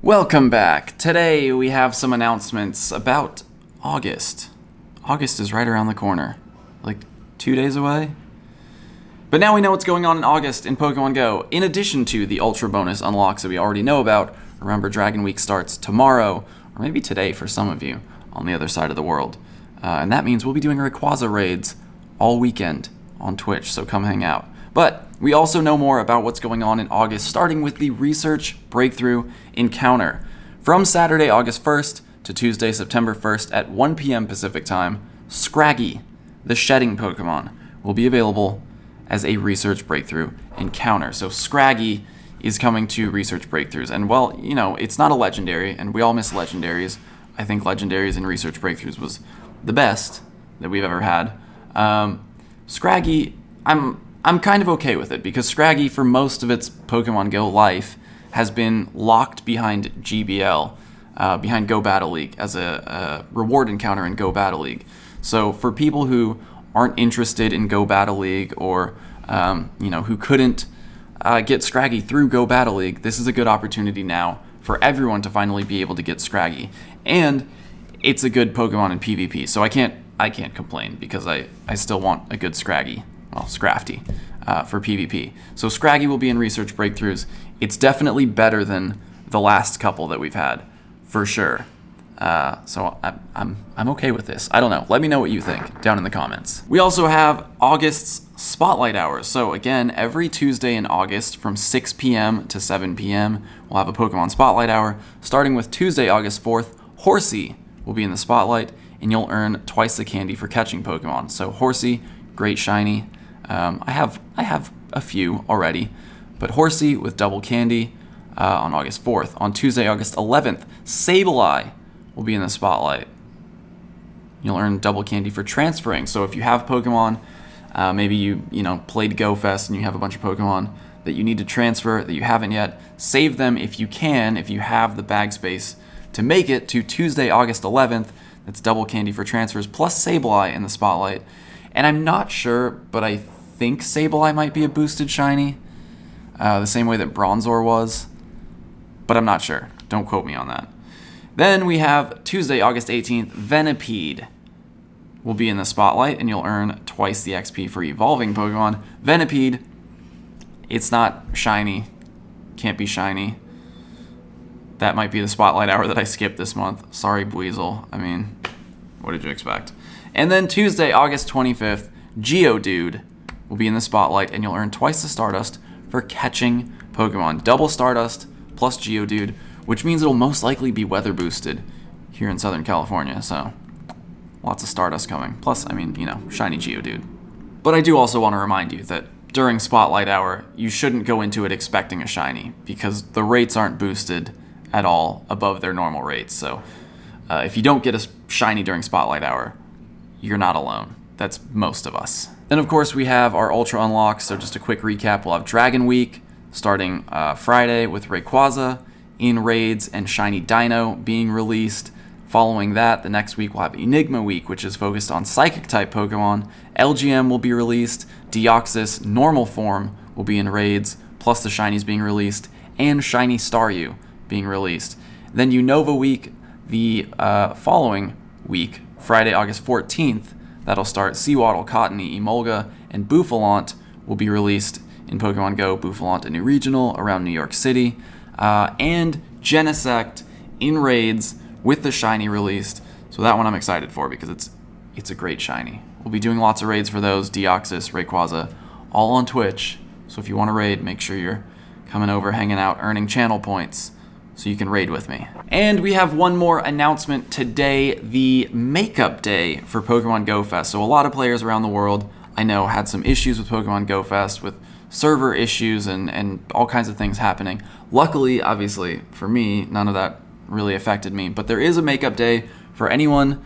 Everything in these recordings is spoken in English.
Welcome back. Today we have some announcements about August. August is right around the corner. Like 2 days away? But now we know what's going on in August in Pokemon Go. In addition to the Ultra Bonus unlocks that we already know about, remember Dragon Week starts tomorrow, or maybe today for some of you, on the other side of the world. And that means we'll be doing Rayquaza raids all weekend on Twitch, so come hang out. But we also know more about what's going on in August, starting with the Research Breakthrough Encounter. From Saturday, August 1st to Tuesday, September 1st at 1 p.m. Pacific Time, Scraggy, the shedding Pokemon, will be available as a Research Breakthrough Encounter. So Scraggy is coming to Research Breakthroughs. And well, you know, it's not a legendary, and we all miss legendaries. I think legendaries and Research Breakthroughs was the best that we've ever had. Scraggy, I'm kind of okay with it, because Scraggy, for most of its Pokemon Go life, has been locked behind GBL, behind Go Battle League, as a reward encounter in Go Battle League. So for people who aren't interested in Go Battle League, or who couldn't get Scraggy through Go Battle League, this is a good opportunity now for everyone to finally be able to get Scraggy. And it's a good Pokemon in PvP, so I can't complain, because I still want a good Scraggy. Well, Scrafty, for PvP. So Scraggy will be in Research Breakthroughs. It's definitely better than the last couple that we've had, for sure. So I'm okay with this. I don't know. Let me know what you think down in the comments. We also have August's Spotlight Hours. So again, every Tuesday in August from 6 p.m. to 7 p.m. we'll have a Pokemon Spotlight Hour. Starting with Tuesday, August 4th, Horsey will be in the spotlight, and you'll earn twice the candy for catching Pokemon. So Horsey, great shiny. I have a few already, but Horsey with double candy on August 4th. On Tuesday, August 11th, Sableye will be in the spotlight. You'll earn double candy for transferring. So if you have Pokemon, maybe you played Go Fest and you have a bunch of Pokemon that you need to transfer that you haven't yet, save them if you can, if you have the bag space to make it to Tuesday, August 11th. That's double candy for transfers plus Sableye in the spotlight. And I'm not sure, but I think Sableye might be a boosted shiny, the same way that Bronzor was, but I'm not sure. Don't quote me on that. Then we have Tuesday, August 18th, Venipede will be in the spotlight, and you'll earn twice the XP for evolving Pokemon. Venipede, it's not shiny, can't be shiny. That might be the spotlight hour that I skipped this month. Sorry, Buizel. I mean, what did you expect? And then Tuesday, August 25th, Geodude will be in the spotlight, and you'll earn twice the Stardust for catching Pokemon. Double Stardust plus Geodude, which means it'll most likely be weather boosted here in Southern California, so lots of Stardust coming. Plus, shiny Geodude. But I do also want to remind you that during Spotlight Hour, you shouldn't go into it expecting a shiny, because the rates aren't boosted at all above their normal rates. So if you don't get a shiny during Spotlight Hour, you're not alone. That's most of us. Then, of course, we have our Ultra Unlocks. So just a quick recap, we'll have Dragon Week starting Friday with Rayquaza in raids and Shiny Dino being released. Following that, the next week we'll have Enigma Week, which is focused on Psychic-type Pokemon. LGM will be released. Deoxys normal form will be in raids, plus the Shinies being released, and Shiny Staryu being released. Then Unova Week, the following week, Friday, August 14th, that'll start Sewaddle, Cottony, Emolga, and Bouffalant will be released in Pokemon Go. Bouffalant, a new regional around New York City. And Genesect in raids with the shiny released. So that one I'm excited for, because it's a great shiny. We'll be doing lots of raids for those, Deoxys, Rayquaza, all on Twitch. So if you want to raid, make sure you're coming over, hanging out, earning channel points, so you can raid with me. And we have one more announcement today, the makeup day for Pokemon Go Fest. So a lot of players around the world, I know, had some issues with Pokemon Go Fest, with server issues and all kinds of things happening. Luckily, obviously, for me, none of that really affected me. But there is a makeup day for anyone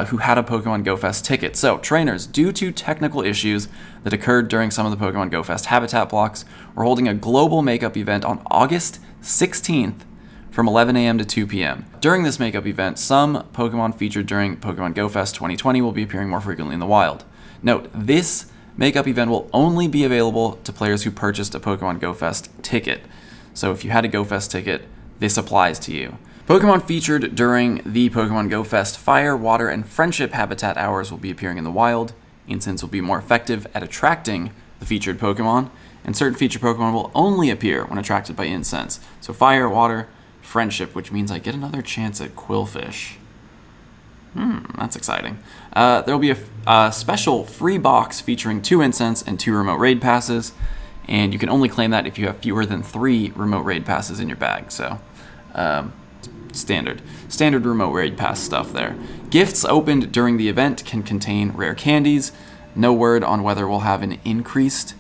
who had a Pokemon Go Fest ticket. So, trainers, due to technical issues that occurred during some of the Pokemon Go Fest habitat blocks, we're holding a global makeup event on August 16th from 11 a.m. to 2 p.m. During this makeup event, some Pokemon featured during Pokemon Go Fest 2020 will be appearing more frequently in the wild. Note, this makeup event will only be available to players who purchased a Pokemon Go Fest ticket. So if you had a Go Fest ticket, this applies to you. Pokemon featured during the Pokemon GO Fest Fire, Water, and Friendship Habitat Hours will be appearing in the wild. Incense will be more effective at attracting the featured Pokemon, and certain featured Pokemon will only appear when attracted by incense. So Fire, Water, Friendship, which means I get another chance at Quillfish. That's exciting. There will be a special free box featuring 2 incense and 2 remote raid passes, and you can only claim that if you have fewer than 3 remote raid passes in your bag. So, standard remote raid pass stuff there. Gifts opened during the event can contain rare candies. No word on whether we'll have an increased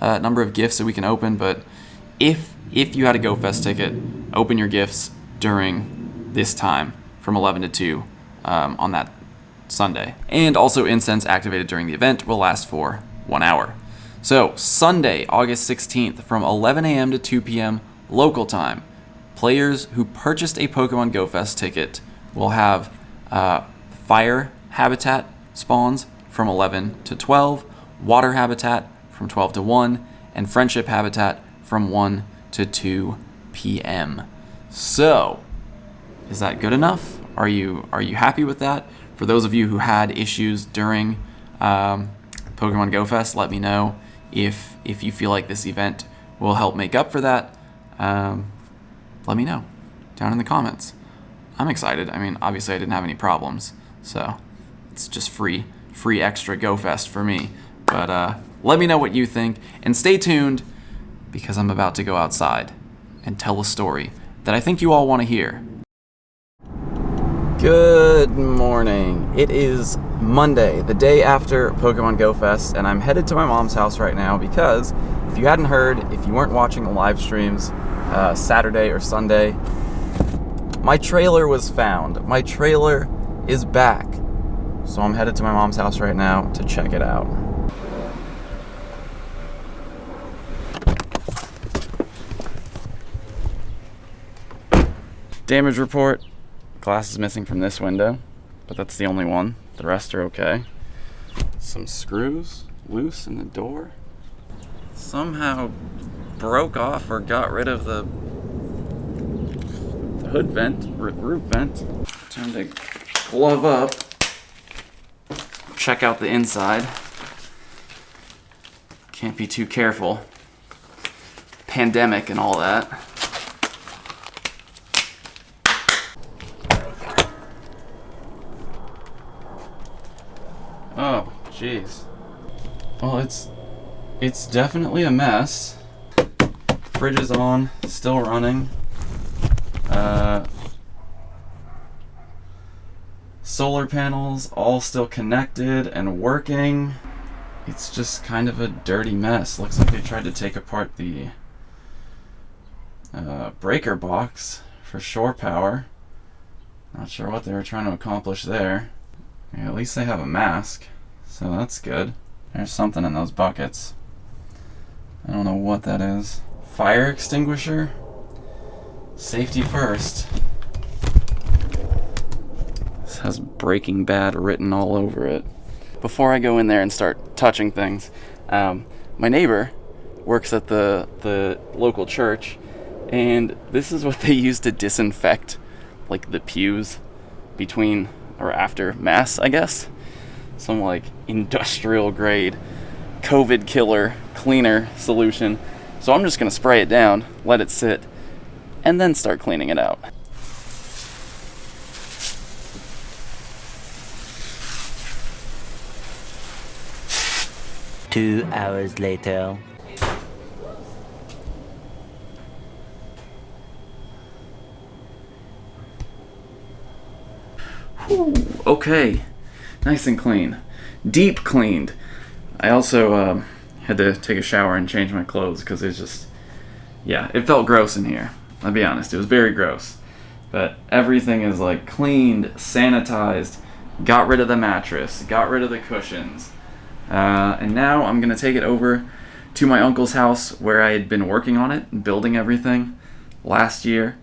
number of gifts that we can open, but if you had a Go Fest ticket, open your gifts during this time from 11 to 2 on that Sunday. And also, incense activated during the event will last for 1 hour. So Sunday, August 16th from 11 a.m. to 2 p.m. local time, players who purchased a Pokemon Go Fest ticket will have Fire Habitat spawns from 11 to 12, Water Habitat from 12 to 1, and Friendship Habitat from 1 to 2 p.m. So, is that good enough? Are you happy with that? For those of you who had issues during Pokemon Go Fest, let me know if you feel like this event will help make up for that. Let me know down in the comments. I'm excited. I mean, obviously I didn't have any problems, so it's just free extra Go Fest for me. But let me know what you think, and stay tuned because I'm about to go outside and tell a story that I think you all want to hear. Good morning. It is Monday, the day after Pokemon Go Fest, and I'm headed to my mom's house right now because if you hadn't heard, if you weren't watching the live streams Saturday or Sunday, my trailer was found. My trailer is back. So I'm headed to my mom's house right now to check it out. Damage report. Glass is missing from this window, but that's the only one. The rest are okay. Some screws loose in the door. Somehow broke off or got rid of the hood vent, roof vent. Time to glove up. Check out the inside. Can't be too careful. Pandemic and all that. Oh, jeez. Well, it's definitely a mess. Fridge is on, still running. Solar panels all still connected and working. It's just kind of a dirty mess. Looks like they tried to take apart the breaker box for shore power. Not sure what they were trying to accomplish there. Yeah, at least they have a mask, so that's good. There's something in those buckets. I don't know what that is. Fire extinguisher? Safety first. This has Breaking Bad written all over it. Before I go in there and start touching things, my neighbor works at the local church, and this is what they use to disinfect like the pews between or after mass, I guess. Some like industrial grade COVID killer cleaner solution. So I'm just gonna spray it down, let it sit, and then start cleaning it out. Two hours later. Whew, okay, nice and clean. Deep cleaned. I also had to take a shower and change my clothes because it's just, yeah, it felt gross in here. I'll be honest, it was very gross. But everything is like cleaned, sanitized, got rid of the mattress, got rid of the cushions. And now I'm gonna take it over to my uncle's house where I had been working on it and building everything last year.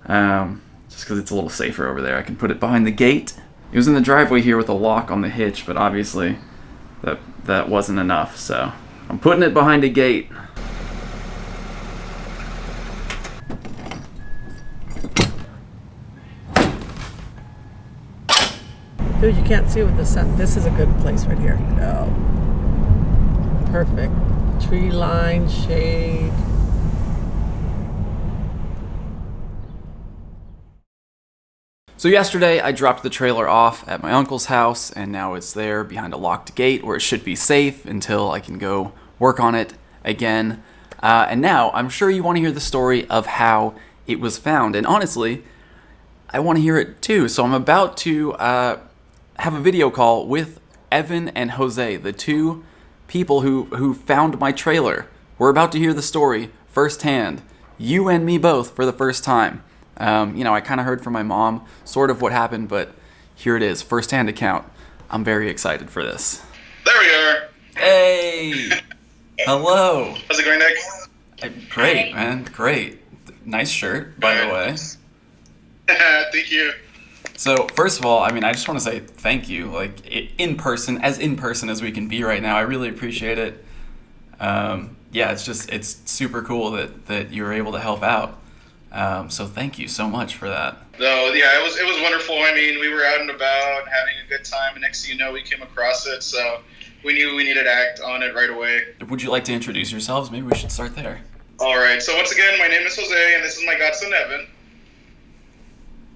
Just because it's a little safer over there. I can put it behind the gate. It was in the driveway here with a lock on the hitch, but obviously that wasn't enough, so I'm putting it behind a gate. Dude, you can't see with the sun. This is a good place right here. Oh. Perfect. Tree line, shade. So yesterday I dropped the trailer off at my uncle's house, and now it's there behind a locked gate where it should be safe until I can go work on it again. And now I'm sure you want to hear the story of how it was found. And honestly, I want to hear it too. So I'm about to have a video call with Evan and Jose, the two people who found my trailer. We're about to hear the story firsthand. You and me both for the first time. I kind of heard from my mom sort of what happened, but here it is, firsthand account. I'm very excited for this. There we are. Hey! Hello! How's it going, Nick? Great, man. Great. Nice shirt, by the way. Thank you. So, first of all, I just want to say thank you. Like, in person as we can be right now. I really appreciate it. It's super cool that you were able to help out. So thank you so much for that. No, yeah, it was wonderful. We were out and about having a good time, and next thing you know, we came across it, so we knew we needed to act on it right away. Would you like to introduce yourselves? Maybe we should start there. All right, so once again, my name is Jose, and this is my godson, Evan.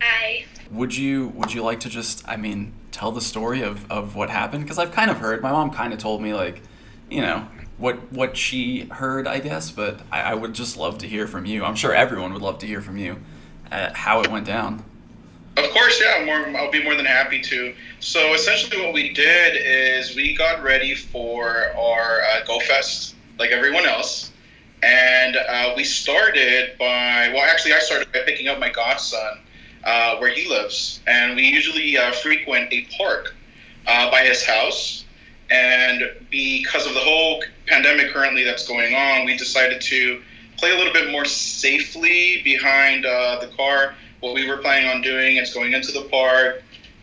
Hi. Would you like to just, tell the story of what happened? Because I've kind of heard, my mom kind of told me, what she heard, I guess, but I would just love to hear from you. I'm sure everyone would love to hear from you how it went down. Of course, yeah, I'll be more than happy to. So essentially what we did is we got ready for our Go Fest, like everyone else. And we started I started by picking up my godson where he lives. And we usually frequent a park by his house. And because of the whole pandemic currently that's going on, we decided to play a little bit more safely behind the car. What we were planning on doing is going into the park,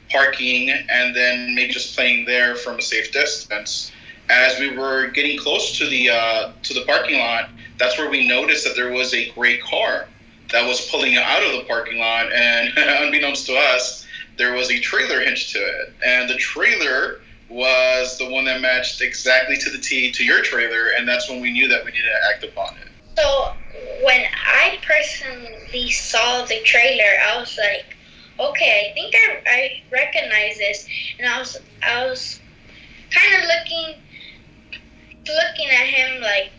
parking, and then maybe just playing there from a safe distance. As we were getting close to the parking lot, that's where we noticed that there was a gray car that was pulling out of the parking lot, and unbeknownst to us, there was a trailer hitched to it. And the trailer was the one that matched exactly to the T to your trailer, and that's when we knew that we needed to act upon it. So when I personally saw the trailer, I was like, okay, I think I recognize this, and I was kind of looking at him like,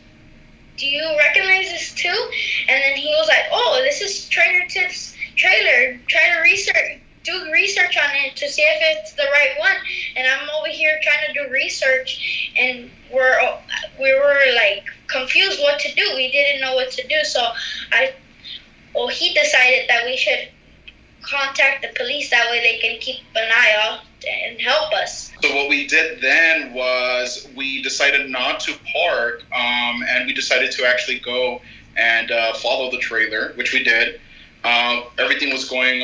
do you recognize this too? And then he was like, oh, this is Trainer Tip's trailer. Try to do research on it to see if it's the right one. And I'm over here trying to do research, and we were like confused what to do. We didn't know what to do. So he decided that we should contact the police. That way they can keep an eye out and help us. So what we did then was we decided not to park, and we decided to actually go and follow the trailer, which we did. Everything was going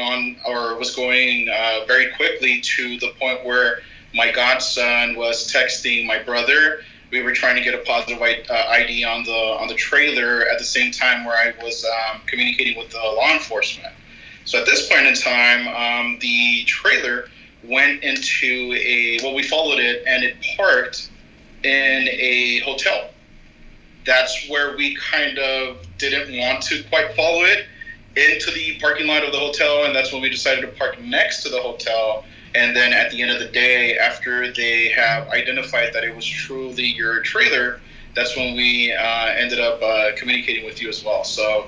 very quickly to the point where my godson was texting my brother. We were trying to get a positive ID on the trailer at the same time where I was communicating with the law enforcement. So at this point in time, the trailer went into we followed it, and it parked in a hotel. That's where we kind of didn't want to quite follow it, into the parking lot of the hotel, and that's when we decided to park next to the hotel. And then at the end of the day, after they have identified that it was truly your trailer, that's when we ended up communicating with you as well. So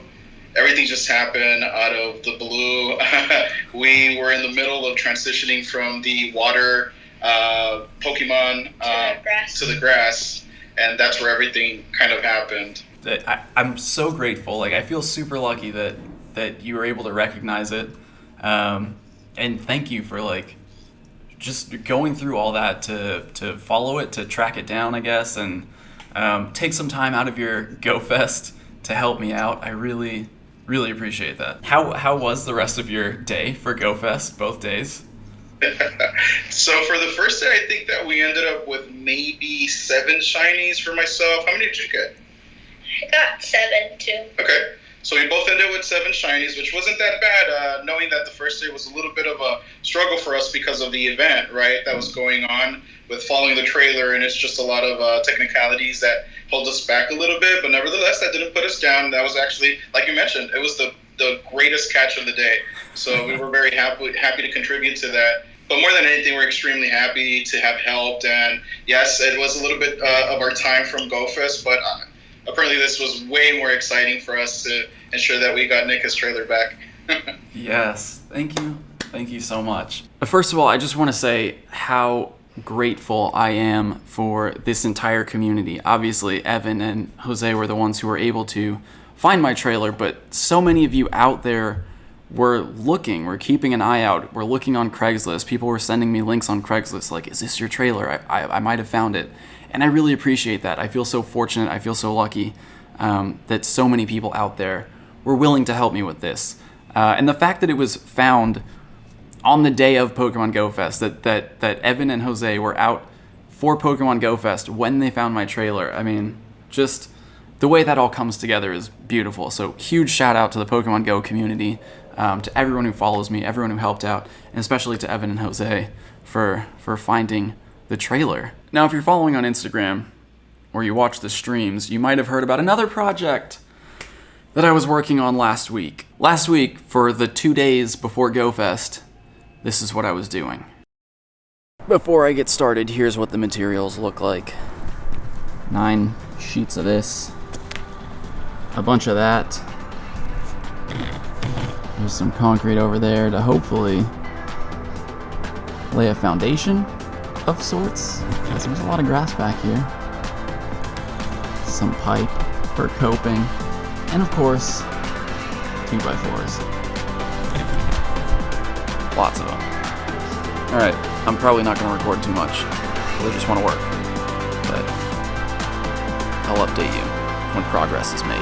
everything just happened out of the blue. We were in the middle of transitioning from the water Pokemon to the grass, and that's where everything kind of happened. I'm so grateful. Like, I feel super lucky that you were able to recognize it, and thank you for just going through all that to follow it, to track it down, I guess, and take some time out of your Go Fest to help me out. I really appreciate that. How was the rest of your day for Go Fest, both days? So for the first day, I think that we ended up with maybe 7 shinies for myself. How many did you get? I got 7 too. Okay. So we both ended with 7 shinies, which wasn't that bad, knowing that the first day was a little bit of a struggle for us because of the event, right, that was going on with following the trailer, and it's just a lot of technicalities that held us back a little bit. But nevertheless, that didn't put us down. That was actually, like you mentioned, it was the greatest catch of the day. So we were very happy to contribute to that. But more than anything, we're extremely happy to have helped. And yes, it was a little bit of our time from Go Fest, but apparently this was way more exciting for us to ensure that we got Nick his trailer back. Yes, thank you. Thank you so much. First of all, I just want to say how grateful I am for this entire community. Obviously, Evan and Jose were the ones who were able to find my trailer, but so many of you out there were looking, we're keeping an eye out, we're looking on Craigslist. People were sending me links on Craigslist like, is this your trailer? I might have found it. And I really appreciate that. I feel so fortunate, I feel so lucky that so many people out there were willing to help me with this. And the fact that it was found on the day of Pokemon Go Fest, that Evan and Jose were out for Pokemon Go Fest when they found my trailer, I mean, just the way that all comes together is beautiful. So huge shout out to the Pokemon Go community, to everyone who follows me, everyone who helped out, and especially to Evan and Jose for finding the trailer. Now, if you're following on Instagram or you watch the streams, you might have heard about another project that I was working on last week. Last week, for the 2 days before Go Fest, this is what I was doing. Before I get started, here's what the materials look like. 9 sheets of this, a bunch of that. There's some concrete over there to hopefully lay a foundation of sorts, because there's a lot of grass back here. Some pipe for coping, and of course, 2x4s. Lots of them. Alright, I'm probably not going to record too much, because I just want to work. But I'll update you when progress is made.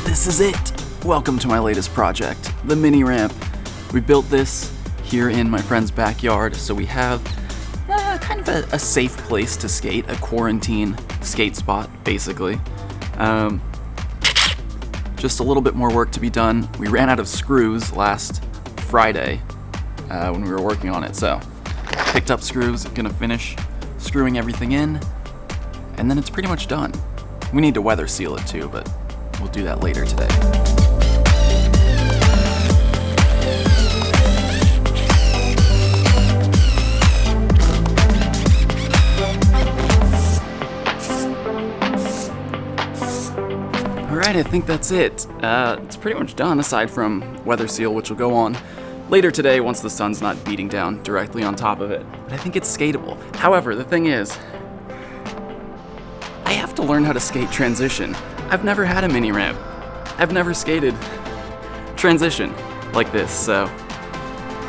This is it! Welcome to my latest project, the mini ramp. We built this here in my friend's backyard, so we have kind of a safe place to skate, a quarantine skate spot, basically. Just a little bit more work to be done. We ran out of screws last Friday when we were working on it, so picked up screws, gonna finish screwing everything in, and then it's pretty much done. We need to weather seal it too, but we'll do that later today. Alright, I think that's it. It's pretty much done, aside from weather seal, which will go on later today once the sun's not beating down directly on top of it. But I think it's skatable. However, the thing is, I have to learn how to skate transition. I've never had a mini ramp. I've never skated transition like this, so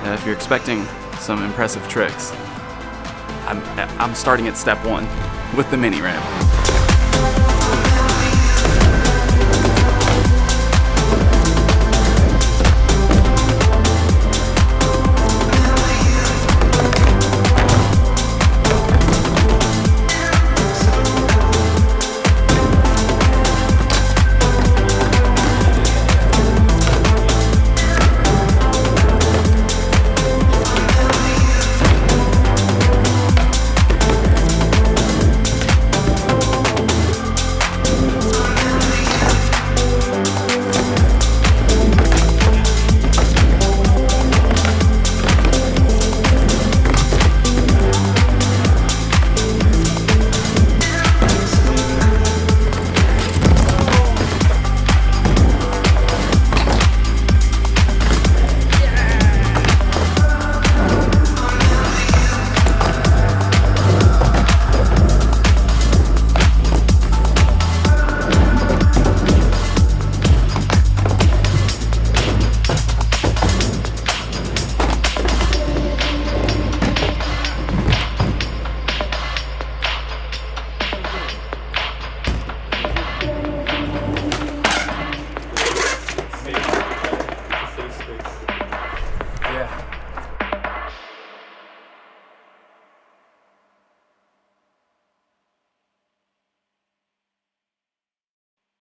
if you're expecting some impressive tricks, I'm starting at step 1 with the mini ramp.